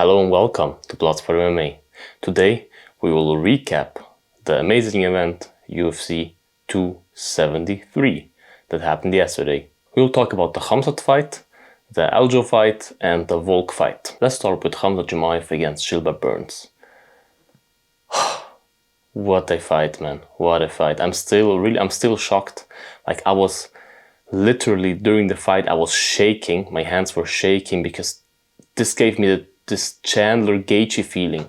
Hello and welcome to Bloodsport MMA. Today we will recap the amazing event UFC 273 that happened yesterday. We will talk about the Khamzat fight, the Aljo fight and the Volk fight. Let's start with Khamzat against Gilbert Burns. What a fight, man. What a fight. I'm still shocked. Like, I was literally, during the fight, I was shaking. My hands were shaking because this gave me this Chandler Gaethje feeling.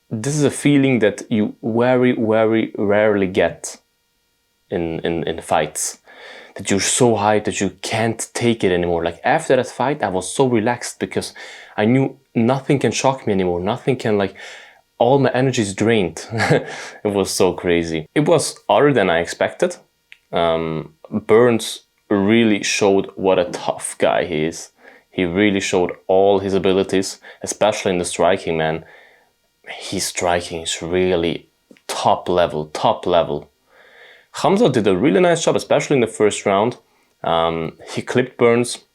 This is a feeling that you very rarely get in fights. That you're so high that you can't take it anymore. Like, after that fight, I was so relaxed because I knew nothing can shock me anymore. Nothing can, like, all my energy is drained. It was so crazy. It was other than I expected. Burns really showed what a tough guy he is. He really showed all his abilities, especially in the striking, man. His striking is really top level. Khamzat did a really nice job, especially in the first round. He clipped Burns.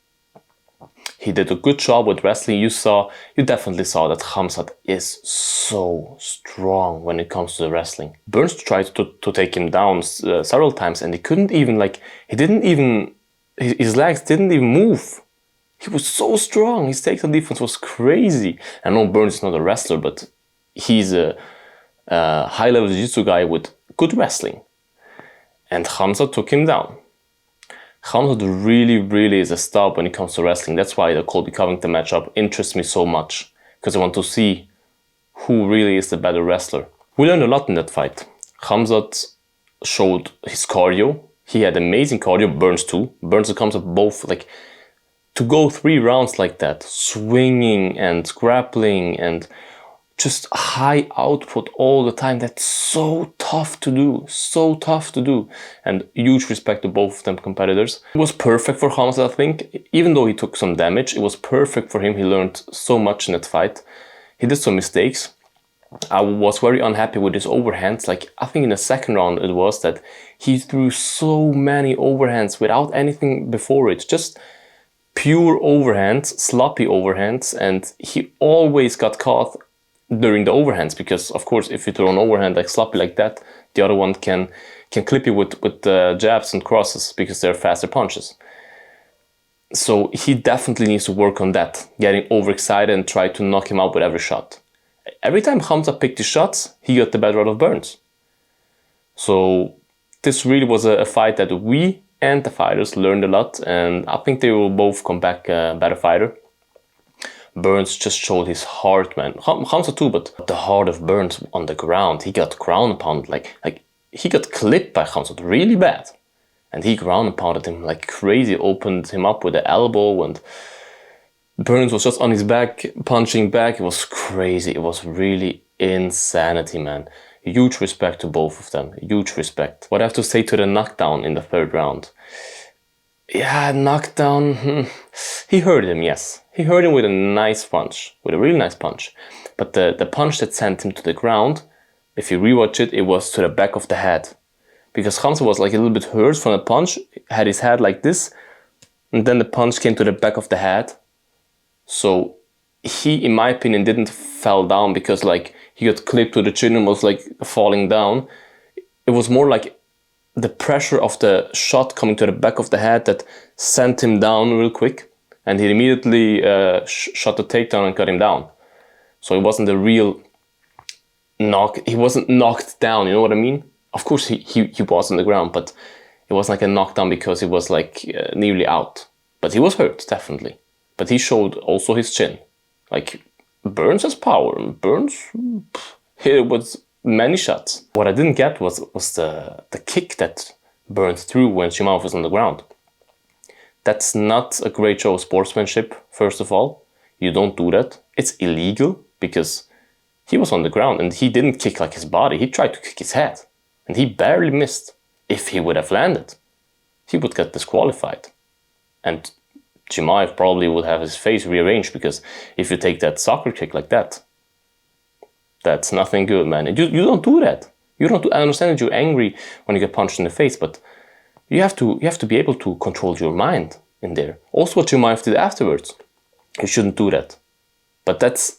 He did a good job with wrestling. You definitely saw that Khamzat is so strong when it comes to the wrestling. Burns tried to take him down several times, and he couldn't even, like, his legs didn't even move. He was so strong. His takedown defense was crazy. I know Burns is not a wrestler, but he's a high-level jiu-jitsu guy with good wrestling. And Khamzat took him down. Khamzat really is a star when it comes to wrestling. That's why the Colby Covington matchup interests me so much, because I want to see who really is the better wrestler. We learned a lot in that fight. Khamzat showed his cardio. He had amazing cardio. Burns too. Burns and Khamzat both, like, to go 3 rounds like that, swinging and grappling and just high output all the time, that's so tough to do. And huge respect to both of them competitors. It was perfect for Khamzat, I think. Even though he took some damage, it was perfect for him. He learned so much in that fight. He did some mistakes. I was very unhappy with his overhands. Like, I think in the second round it was that he threw so many overhands without anything before it. Just pure overhands, sloppy overhands, and he always got caught during the overhands, because of course if you throw an overhand like sloppy like that, the other one can clip you with jabs and crosses because they're faster punches. So he definitely needs to work on that, getting overexcited and try to knock him out with every shot. Every time Khamzat picked his shots, he got the better out of Burns. So this really was a fight that we and the fighters learned a lot, and I think they will both come back a better fighter. Burns just showed his heart, man. Khamzat too, but the heart of Burns on the ground. He got ground pounded, like he got clipped by Khamzat really bad, and he ground pounded him like crazy. Opened him up with the elbow, and Burns was just on his back, punching back. It was crazy. It was really insanity, man. Huge respect to both of them. Huge respect. What I have to say to the knockdown in the 3rd round. Yeah, knockdown. He hurt him, yes. He hurt him with a nice punch. With a really nice punch. But the punch that sent him to the ground, if you rewatch it, it was to the back of the head. Because Khamzat was like a little bit hurt from the punch. Had his head like this. And then the punch came to the back of the head. So he, in my opinion, didn't fall down because, like, he got clipped to the chin and was like falling down. It was more like the pressure of the shot coming to the back of the head that sent him down real quick, and he immediately shot the takedown and got him down. So it wasn't a real knock. He wasn't knocked down, you know what I mean? Of course he was on the ground, but it wasn't like a knockdown because he was like nearly out. But he was hurt, definitely. But he showed also his chin. Like, Burns has power. Burns hit it with many shots. What I didn't get was the kick that Burns threw when Chimaev was on the ground. That's not a great show of sportsmanship, first of all. You don't do that. It's illegal because he was on the ground and he didn't kick like his body. He tried to kick his head and he barely missed. If he would have landed, he would get disqualified. And Chimaev probably would have his face rearranged, because if you take that soccer kick like that, that's nothing good, man. And you don't do that. You don't do, I understand that you're angry when you get punched in the face, but you have to be able to control your mind in there. Also what Chimaev did afterwards, you shouldn't do that. But that's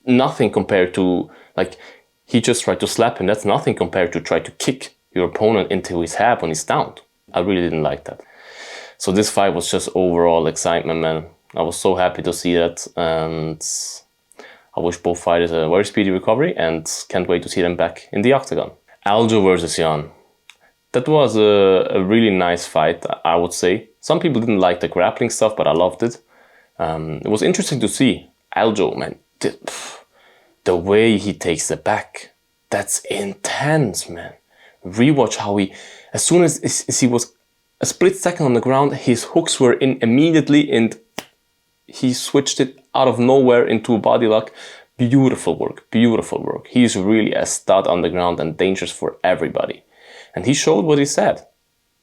nothing compared to, like, he just tried to slap him. That's nothing compared to try to kick your opponent into his head when he's down. I really didn't like that. So this fight was just overall excitement, man. I was so happy to see that, and I wish both fighters a very speedy recovery and can't wait to see them back in the octagon. Aljo versus Jan. That was a really nice fight, I would say. Some people didn't like the grappling stuff, but I loved it. It was interesting to see Aljo, man. The way he takes the back, that's intense, man. Rewatch how he, as soon as he was a split second on the ground, his hooks were in immediately and he switched it out of nowhere into a body lock. Beautiful work, beautiful work. He's really a stud on the ground and dangerous for everybody. And he showed what he said.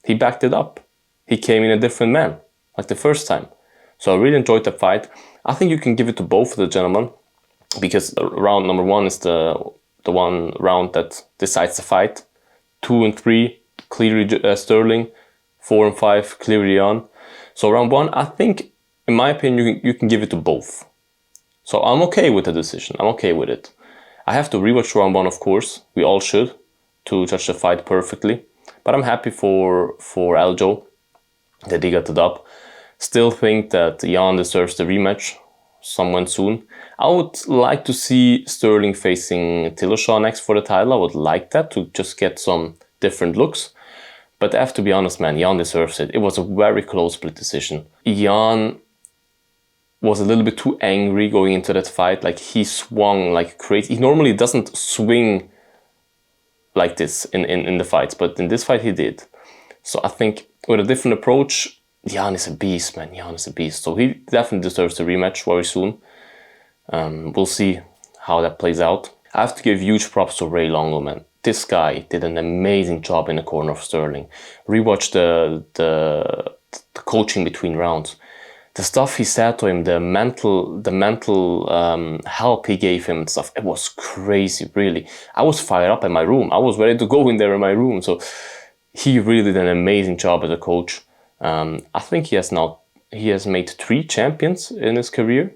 He backed it up. He came in a different man, like the first time. So I really enjoyed the fight. I think you can give it to both of the gentlemen, because round number 1 is the one round that decides the fight. 2 and 3, clearly Sterling. 4 and 5, clearly on. So round 1, I think, in my opinion, you can give it to both. So I'm okay with the decision. I'm okay with it. I have to rewatch round 1, of course. We all should, to judge the fight perfectly. But I'm happy for Aljo that he got the dub. Still think that Jan deserves the rematch somewhere soon. I would like to see Sterling facing Dillashaw next for the title. I would like that, to just get some different looks. But I have to be honest, man, Jan deserves it. It was a very close split decision. Jan was a little bit too angry going into that fight. Like, he swung like crazy. He normally doesn't swing like this in the fights, but in this fight he did. So I think with a different approach, Jan is a beast, man. Jan is a beast. So he definitely deserves the rematch very soon. We'll see how that plays out. I have to give huge props to Ray Longo, man. This guy did an amazing job in the corner of Sterling. Rewatch the coaching between rounds. The stuff he said to him, the mental help he gave him and stuff, it was crazy, really. I was fired up in my room. I was ready to go in there in my room. So he really did an amazing job as a coach. I think he has made 3 champions in his career.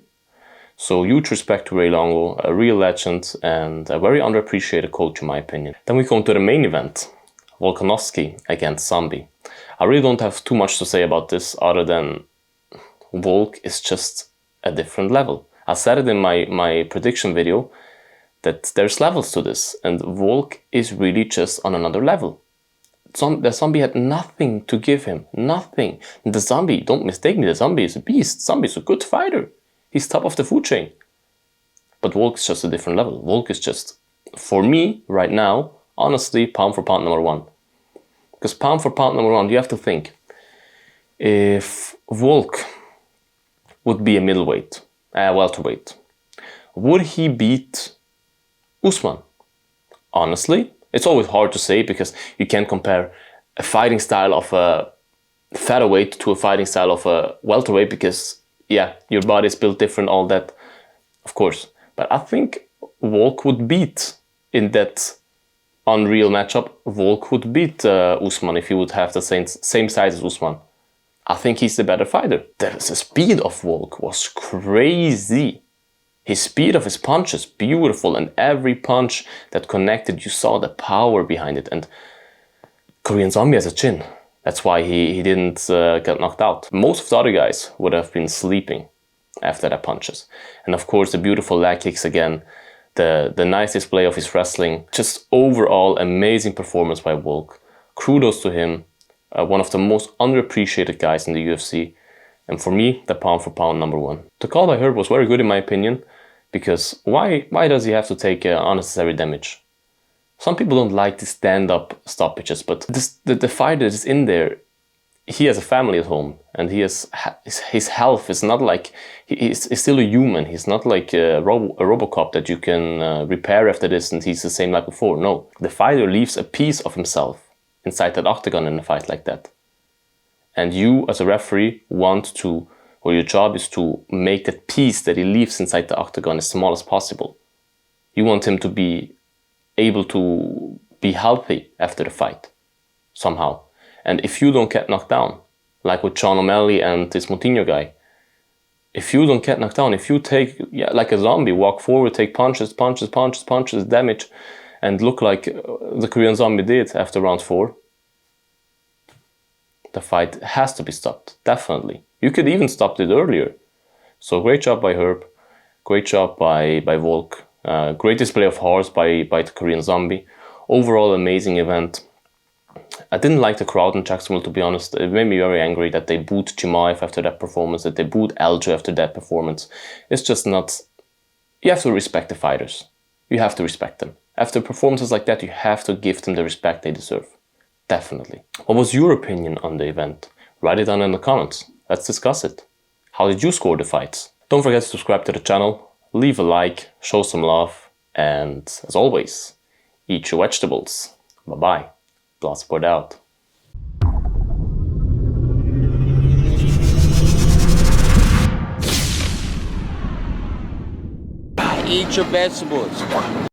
So huge respect to Ray Longo, a real legend and a very underappreciated coach in my opinion. Then we come to the main event, Volkanovski against Zombie. I really don't have too much to say about this other than Volk is just a different level. I said it in my prediction video that there's levels to this, and Volk is really just on another level. The Zombie had nothing to give him, nothing. The Zombie, don't mistake me, the Zombie is a beast. Zombie is a good fighter. He's top of the food chain. But Volk is just a different level. Volk is just, for me, right now, honestly, pound for pound number 1. Because pound for pound number 1, you have to think. If Volk would be a middleweight, welterweight, would he beat Usman? Honestly, it's always hard to say because you can't compare a fighting style of a featherweight to a fighting style of a welterweight because, yeah, your body is built different, all that, of course. But I think Volk would beat, in that unreal matchup, Volk would beat Usman if he would have the same size as Usman. I think he's the better fighter. The speed of Volk was crazy. His speed of his punches, beautiful, and every punch that connected, you saw the power behind it. And Korean Zombie has a chin. That's why he didn't get knocked out. Most of the other guys would have been sleeping after their punches. And of course, the beautiful leg kicks again, the nice display of his wrestling. Just overall amazing performance by Volk. Kudos to him. One of the most underappreciated guys in the UFC. And for me, the pound for pound number 1. The call by Herb was very good in my opinion. Because why does he have to take unnecessary damage? Some people don't like the stand-up stoppages, but the fighter that is in there, he has a family at home, and his health is not like, he's still a human. He's not like a Robocop that you can repair after this and he's the same like before. No, the fighter leaves a piece of himself inside that octagon in a fight like that. And you as a referee want to, or your job is to make that piece that he leaves inside the octagon as small as possible. You want him to be able to be healthy after the fight, somehow. And if you don't get knocked down, like with Sean O'Malley and this Moutinho guy, if you don't get knocked down, if you take, like a zombie, walk forward, take punches, damage, and look like the Korean Zombie did after round 4, the fight has to be stopped, definitely. You could even stop it earlier. So great job by Herb, great job by Volk, great display of hearts by the Korean Zombie. Overall, amazing event. I didn't like the crowd in Jacksonville, to be honest. It made me very angry that they booed Chimaev after that performance, that they booed Aljo after that performance. It's just not... You have to respect the fighters. You have to respect them. After performances like that, you have to give them the respect they deserve. Definitely. What was your opinion on the event? Write it down in the comments. Let's discuss it. How did you score the fights? Don't forget to subscribe to the channel, leave a like, show some love, and as always, eat your vegetables. Bye-bye. Blood sport out. Eat your vegetables.